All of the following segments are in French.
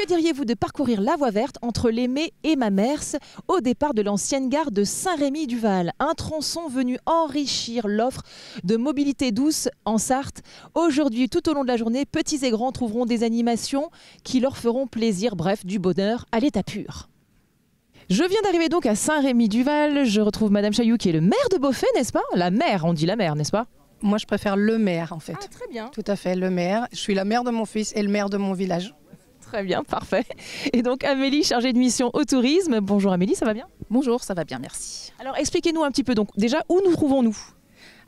diriez-vous de parcourir la voie verte entre l'Aimé et Mamers au départ de l'ancienne gare de Saint-Rémy-du-Val? Un tronçon venu enrichir l'offre de mobilité douce en Sarthe. Aujourd'hui, tout au long de la journée, petits et grands trouveront des animations qui leur feront plaisir, bref, du bonheur à l'état pur. Je viens d'arriver donc à Saint-Rémy-du-Val. Je retrouve Madame Chailloux qui est le maire de Beaufay, n'est-ce pas? La mère, on dit la mère, n'est-ce pas? Moi, je préfère le maire, en fait. Ah, très bien. Tout à fait, le maire. Je suis la mère de mon fils et le maire de mon village. Très bien, parfait. Et donc Amélie, chargée de mission au tourisme. Bonjour Amélie, ça va bien? Bonjour, ça va bien, merci. Alors expliquez-nous un petit peu, donc déjà, où nous trouvons-nous?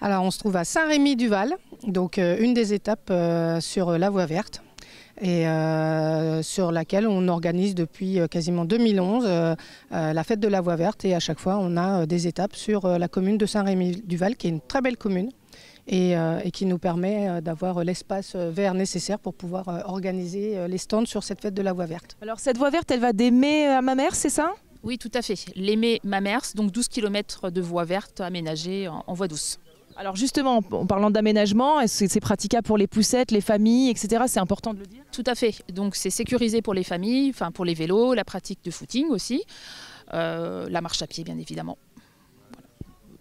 Alors, on se trouve à Saint-Rémy-du-Val, donc une des étapes sur la voie verte. Et sur laquelle on organise depuis quasiment 2011 la fête de la voie verte. Et à chaque fois, on a des étapes sur la commune de Saint-Rémy-du-Val, qui est une très belle commune et qui nous permet d'avoir l'espace vert nécessaire pour pouvoir organiser les stands sur cette fête de la voie verte. Alors cette voie verte, elle va d'Aimé à Mamers, c'est ça? Oui, tout à fait. L'Aimé-Mamers, donc 12 km de voie verte aménagée en voie douce. Alors justement, en parlant d'aménagement, est-ce que c'est praticable pour les poussettes, les familles, etc.? C'est important de le dire. Tout à fait. Donc c'est sécurisé pour les familles, enfin pour les vélos, la pratique de footing aussi, la marche à pied bien évidemment.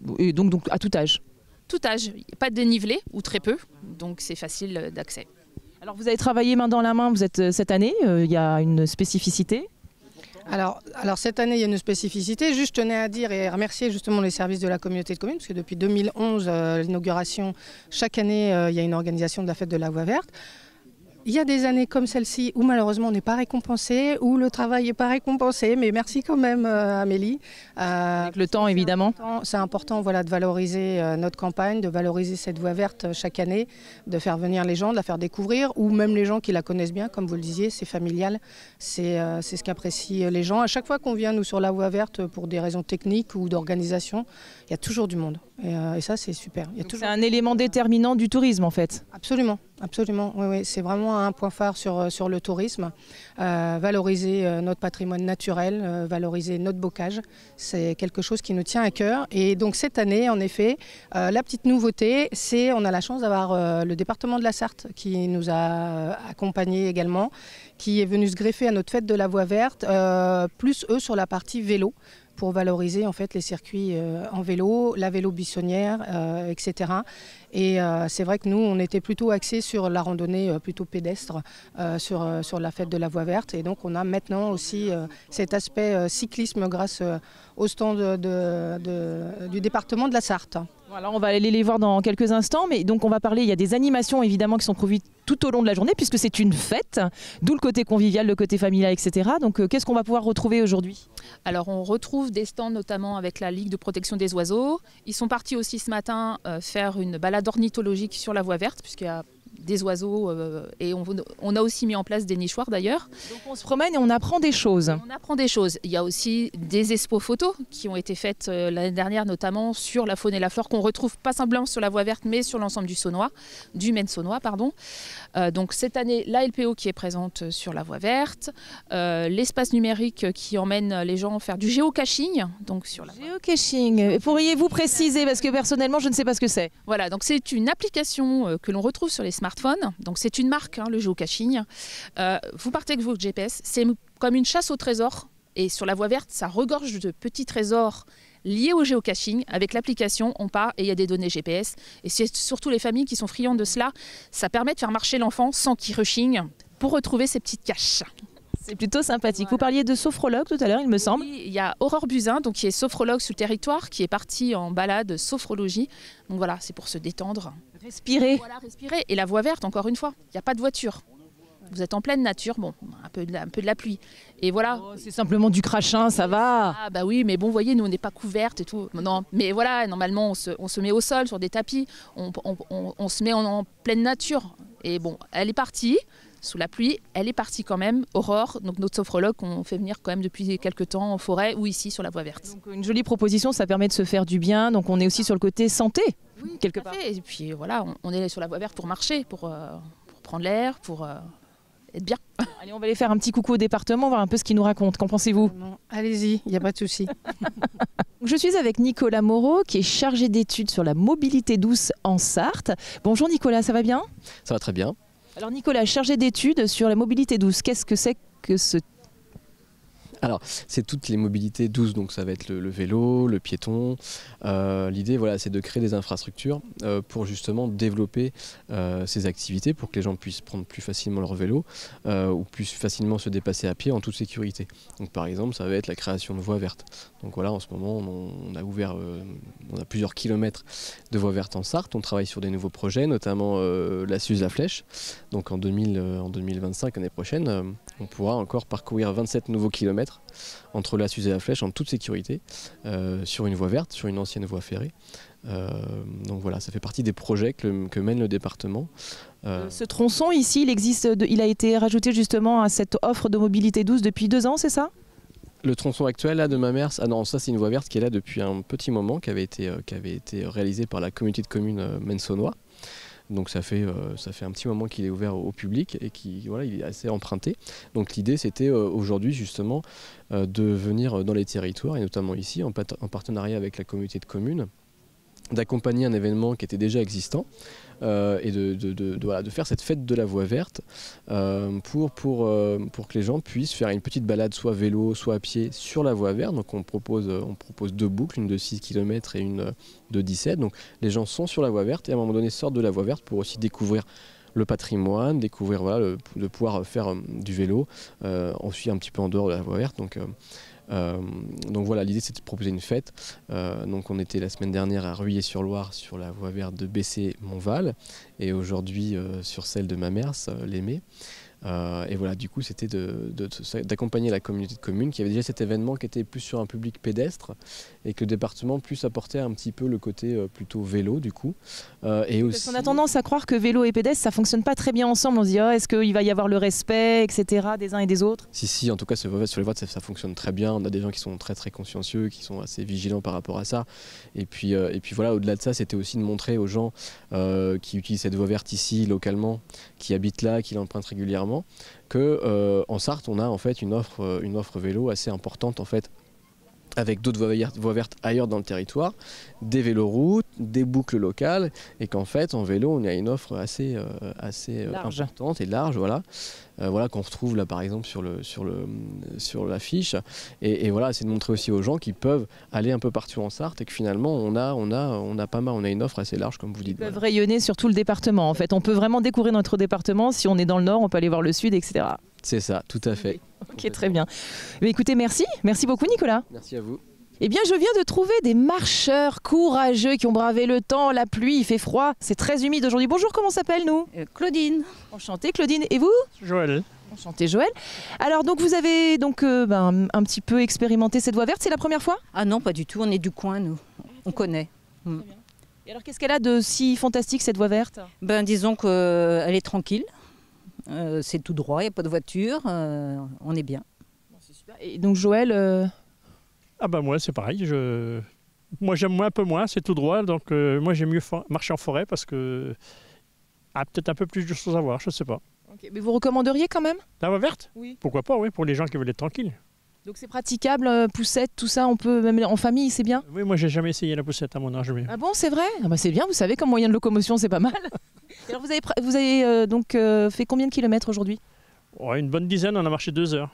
Voilà. Et donc à tout âge? Tout âge, pas de dénivelé ou très peu, donc c'est facile d'accès. Alors vous avez travaillé main dans la main, vous êtes cette année, il y a une spécificité? Alors cette année, il y a une spécificité. Juste, je tenais à dire et à remercier justement les services de la communauté de communes, parce que depuis 2011, l'inauguration, chaque année, il y a une organisation de la fête de la voie verte. Il y a des années comme celle-ci où malheureusement on n'est pas récompensé, où le travail n'est pas récompensé, mais merci quand même Amélie. Avec le temps évidemment. C'est important voilà, de valoriser notre campagne, de valoriser cette voie verte chaque année, de faire venir les gens, de la faire découvrir, ou même les gens qui la connaissent bien, comme vous le disiez, c'est familial, c'est ce qu'apprécient les gens. À chaque fois qu'on vient nous sur la voie verte pour des raisons techniques ou d'organisation, il y a toujours du monde. Et ça c'est super. C'est un élément déterminant du tourisme en fait. Absolument. Absolument, oui, c'est vraiment un point phare sur le tourisme. Valoriser notre patrimoine naturel, valoriser notre bocage, c'est quelque chose qui nous tient à cœur. Et donc cette année, en effet, la petite nouveauté, c'est on a la chance d'avoir le département de la Sarthe qui nous a accompagnés également, qui est venu se greffer à notre fête de la voie verte, plus eux sur la partie vélo, pour valoriser en fait les circuits en vélo, la vélo buissonnière, etc. Et c'est vrai que nous, on était plutôt axés sur la randonnée plutôt pédestre, sur la fête de la voie verte. Et donc on a maintenant aussi cet aspect cyclisme grâce au stand du département de la Sarthe. Voilà, on va aller les voir dans quelques instants, mais donc on va parler, il y a des animations évidemment qui sont prévues tout au long de la journée puisque c'est une fête, d'où le côté convivial, le côté familial, etc. Donc qu'est-ce qu'on va pouvoir retrouver aujourd'hui? Alors on retrouve des stands notamment avec la Ligue de protection des oiseaux. Ils sont partis aussi ce matin faire une balade ornithologique sur la voie verte puisqu'il y a des oiseaux et on a aussi mis en place des nichoirs d'ailleurs. Donc on se promène et on apprend des choses. On apprend des choses. Il y a aussi des expos photos qui ont été faites l'année dernière notamment sur la faune et la flore qu'on retrouve pas simplement sur la voie verte mais sur l'ensemble du Maine saunois. Donc cette année la LPO qui est présente sur la voie verte, l'espace numérique qui emmène les gens faire du géocaching. Donc sur la géocaching, pourriez-vous préciser parce que personnellement je ne sais pas ce que c'est. Voilà, donc c'est une application que l'on retrouve sur les smartphones. Donc c'est une marque, le géocaching. Vous partez avec votre GPS, c'est comme une chasse au trésor. Et sur la voie verte, ça regorge de petits trésors liés au géocaching. Avec l'application, on part et il y a des données GPS. Et c'est surtout les familles qui sont friandes de cela. Ça permet de faire marcher l'enfant sans qu'il rechigne pour retrouver ses petites caches. C'est plutôt sympathique. Voilà. Vous parliez de sophrologue tout à l'heure, il me semble. Oui, il y a Aurore Buzyn, donc qui est sophrologue sur le territoire, qui est partie en balade sophrologie. Donc voilà, c'est pour se détendre. Respirer. Voilà, respirer. Et la voie verte, encore une fois, il n'y a pas de voiture. Vous êtes en pleine nature, bon, un peu de la pluie. Et voilà. Oh, c'est simplement du crachin, ça va. Ah bah oui, mais bon, vous voyez, nous on n'est pas couvertes et tout. Non, mais voilà, normalement on se met au sol sur des tapis, on se met en pleine nature. Et bon, elle est partie. Sous la pluie, elle est partie quand même, Aurore, donc notre sophrologue qu'on fait venir quand même depuis quelques temps en forêt ou ici sur la voie verte. Donc une jolie proposition, ça permet de se faire du bien, donc on est aussi sur le côté santé, oui, quelque part. Et puis voilà, on est sur la voie verte pour marcher, pour prendre l'air, pour être bien. Allez, on va aller faire un petit coucou au département, voir un peu ce qu'il nous raconte. Qu'en pensez-vous? Allez-y, il n'y a pas de souci. Je suis avec Nicolas Moreau, qui est chargé d'études sur la mobilité douce en Sarthe. Bonjour Nicolas, ça va bien? Ça va très bien. Alors Nicolas, chargé d'études sur la mobilité douce, qu'est-ce que c'est que ce... Alors, c'est toutes les mobilités douces, donc ça va être le vélo, le piéton. L'idée, voilà, c'est de créer des infrastructures pour justement développer ces activités, pour que les gens puissent prendre plus facilement leur vélo ou plus facilement se dépasser à pied en toute sécurité. Donc, par exemple, ça va être la création de voies vertes. Donc voilà, en ce moment, on a ouvert, on a plusieurs kilomètres de voies vertes en Sarthe. On travaille sur des nouveaux projets, notamment la Suze-la-Flèche. Donc en 2025, l'année prochaine, on pourra encore parcourir 27 nouveaux kilomètres entre la Suze et la Flèche en toute sécurité sur une voie verte, sur une ancienne voie ferrée. Donc voilà, ça fait partie des projets que mène le département. Ce tronçon ici, il a été rajouté justement à cette offre de mobilité douce depuis 2 ans, c'est ça? Le tronçon actuel là, de Mamers, ah non, ça c'est une voie verte qui est là depuis un petit moment, qui avait été réalisée par la communauté de communes Mensonnois. Donc ça fait un petit moment qu'il est ouvert au public et voilà, il est assez emprunté. Donc l'idée c'était aujourd'hui justement de venir dans les territoires et notamment ici en partenariat avec la communauté de communes, d'accompagner un événement qui était déjà existant et de faire cette fête de la voie verte pour que les gens puissent faire une petite balade soit vélo, soit à pied sur la voie verte. Donc on propose 2 boucles, une de 6 km et une de 17. Donc les gens sont sur la voie verte et à un moment donné sortent de la voie verte pour aussi découvrir le patrimoine, découvrir voilà, de pouvoir faire du vélo, ensuite un petit peu en dehors de la voie verte. Donc voilà, l'idée c'est de proposer une fête. Donc on était la semaine dernière à Ruillé-sur-Loire sur la voie verte de Bessé-Montval et aujourd'hui sur celle de Mamers, l'Aimé. Et voilà, du coup c'était d'accompagner la communauté de communes qui avait déjà cet événement qui était plus sur un public pédestre et que le département puisse apporter un petit peu le côté plutôt vélo du coup. Et aussi... Parce qu'on a tendance à croire que vélo et pédestre ça fonctionne pas très bien ensemble, on se dit oh, est-ce qu'il va y avoir le respect, etc. des uns et des autres? Si, en tout cas sur les voies ça fonctionne très bien, on a des gens qui sont très très consciencieux, qui sont assez vigilants par rapport à ça. Et puis voilà, au-delà de ça c'était aussi de montrer aux gens qui utilisent cette voie verte ici localement, qui habitent là, qui l'empruntent régulièrement, que en Sarthe on a en fait une offre vélo assez importante en fait, avec d'autres voies vertes ailleurs dans le territoire, des véloroutes, des boucles locales, et qu'en fait en vélo on a une offre assez large. Importante et large, voilà, qu'on retrouve là par exemple sur l'affiche, et voilà, c'est de montrer aussi aux gens qu'ils peuvent aller un peu partout en Sarthe et que finalement on a pas mal, on a une offre assez large comme vous dites. Ils peuvent rayonner sur tout le département en fait, on peut vraiment découvrir notre département, si on est dans le nord on peut aller voir le sud, etc. C'est ça, tout à fait. Ok, très bien. Mais écoutez, merci beaucoup Nicolas. Merci à vous. Eh bien, je viens de trouver des marcheurs courageux qui ont bravé le temps, la pluie, il fait froid, c'est très humide aujourd'hui. Bonjour, comment s'appelle-nous? Claudine. Enchantée Claudine, et vous? Joël. Enchanté Joël. Alors donc vous avez donc un petit peu expérimenté cette voie verte, c'est la première fois? Ah non, pas du tout, on est du coin nous, on connaît. Et alors qu'est-ce qu'elle a de si fantastique cette voie verte? Ben disons qu'elle est tranquille. C'est tout droit, il n'y a pas de voiture, on est bien. C'est super. Et donc Joël Ah ben moi c'est pareil, moi j'aime un peu moins, c'est tout droit, donc moi j'aime mieux marcher en forêt parce que peut-être un peu plus de choses à voir, je ne sais pas. Okay. Mais vous recommanderiez quand même? La voie verte? Oui. Pourquoi pas, oui, pour les gens qui veulent être tranquilles. Donc c'est praticable, poussette, tout ça, on peut même en famille, c'est bien? Oui, moi j'ai jamais essayé la poussette à mon âge. Mais... Ah bon, c'est vrai? Ah bah c'est bien, vous savez, comme moyen de locomotion, c'est pas mal. Et alors vous avez donc fait combien de kilomètres aujourd'hui? Une bonne dizaine, on a marché 2 heures.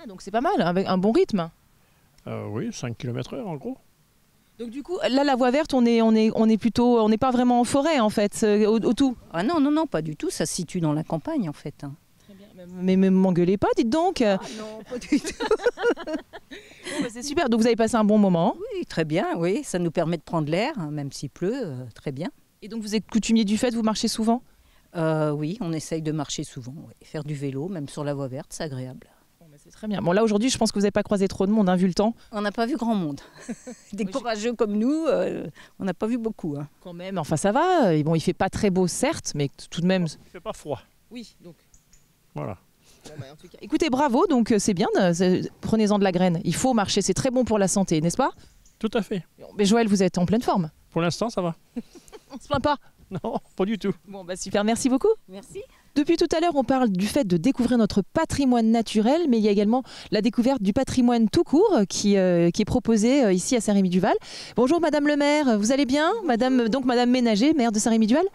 Ah donc c'est pas mal, avec un bon rythme. Oui, 5 km/h en gros. Donc du coup, là la voie verte, on est plutôt, on n'est pas vraiment en forêt en fait, au tout. Ah non, pas du tout, ça se situe dans la campagne en fait. Très bien. Mais m'engueulez pas, dites donc. Ah non, pas du tout. Bon, bah, c'est super, donc vous avez passé un bon moment. Oui, très bien, oui, ça nous permet de prendre l'air, même s'il pleut, très bien. Et donc vous êtes coutumier du fait, vous marchez souvent? Oui, on essaye de marcher souvent, oui. Faire du vélo, même sur la voie verte, c'est agréable. Bon, bah, c'est très bien. Bon là aujourd'hui, je pense que vous n'avez pas croisé trop de monde, hein, vu le temps. On n'a pas vu grand monde. Des courageux comme nous, on n'a pas vu beaucoup. Hein. Quand même, enfin ça va. Et bon, il fait pas très beau certes, mais tout de même. Il fait pas froid. Oui, donc. Voilà. Bon, bah, en tout cas, écoutez, bravo, donc c'est bien, prenez-en de la graine. Il faut marcher, c'est très bon pour la santé, n'est-ce pas? Tout à fait. Mais Joël, vous êtes en pleine forme. Pour l'instant, ça va. On se plaint pas. Non, pas du tout. Bon, bah super, merci beaucoup. Merci. Depuis tout à l'heure, on parle du fait de découvrir notre patrimoine naturel, mais il y a également la découverte du patrimoine tout court qui est proposé ici à Saint-Rémy-du-Val. Bonjour Madame le maire, vous allez bien? Madame Ménager, maire de Saint-Rémy-du-Val.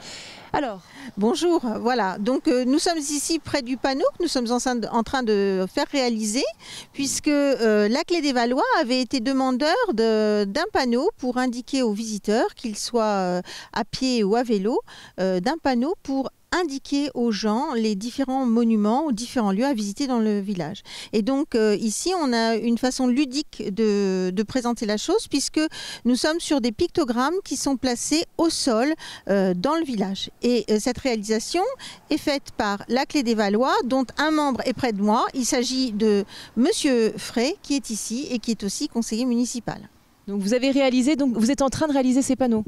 Alors, bonjour, voilà. Donc nous sommes ici près du panneau que nous sommes en train de faire réaliser, puisque la Clé des Valois avait été demandeur d'un panneau pour indiquer aux visiteurs, qu'ils soient à pied ou à vélo, d'un panneau pour indiquer aux gens les différents monuments ou différents lieux à visiter dans le village. Et donc ici, on a une façon ludique de présenter la chose, puisque nous sommes sur des pictogrammes qui sont placés au sol dans le village. Et cette réalisation est faite par la Clé des Valois, dont un membre est près de moi. Il s'agit de Monsieur Frey, qui est ici et qui est aussi conseiller municipal. donc vous avez réalisé, donc vous êtes en train de réaliser ces panneaux.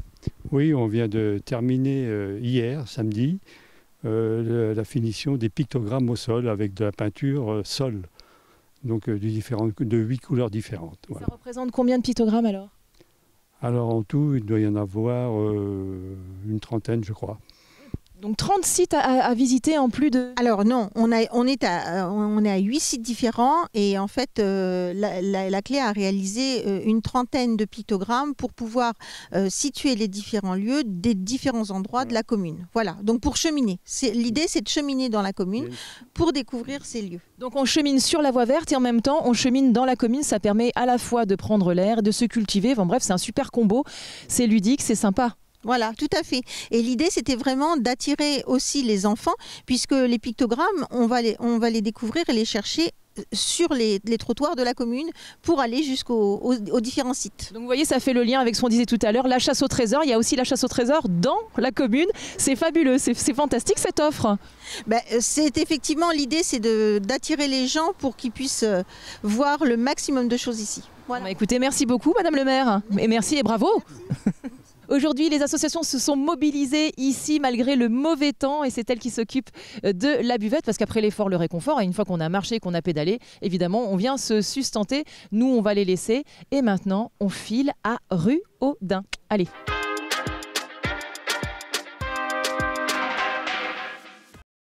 Oui, on vient de terminer hier, samedi, la finition des pictogrammes au sol avec de la peinture sol, donc de 8 couleurs différentes. Voilà. Ça représente combien de pictogrammes alors? Alors en tout, il doit y en avoir une trentaine, je crois. Donc 30 sites à visiter en plus de... Alors non, on est à 8 sites différents et en fait la Clé a réalisé une trentaine de pictogrammes pour pouvoir situer les différents lieux des différents endroits de la commune. Voilà, donc pour cheminer. L'idée c'est de cheminer dans la commune pour découvrir ces lieux. Donc on chemine sur la voie verte et en même temps on chemine dans la commune. Ça permet à la fois de prendre l'air, de se cultiver. Enfin bref, c'est un super combo. C'est ludique, c'est sympa. Voilà, tout à fait. Et l'idée, c'était vraiment d'attirer aussi les enfants, puisque les pictogrammes, on va les découvrir et les chercher sur les trottoirs de la commune pour aller jusqu'aux différents sites. Donc vous voyez, ça fait le lien avec ce qu'on disait tout à l'heure, la chasse au trésor. Il y a aussi la chasse au trésor dans la commune. C'est fabuleux, c'est fantastique cette offre. C'est effectivement l'idée, c'est d'attirer les gens pour qu'ils puissent voir le maximum de choses ici. Voilà. Écoutez, merci beaucoup Madame le maire. Et merci et bravo. Merci. Aujourd'hui, les associations se sont mobilisées ici malgré le mauvais temps et c'est elles qui s'occupent de la buvette parce qu'après l'effort, le réconfort, et une fois qu'on a marché, qu'on a pédalé, évidemment, on vient se sustenter. Nous, on va les laisser et maintenant, on file à Rue-aux-Daims. Allez.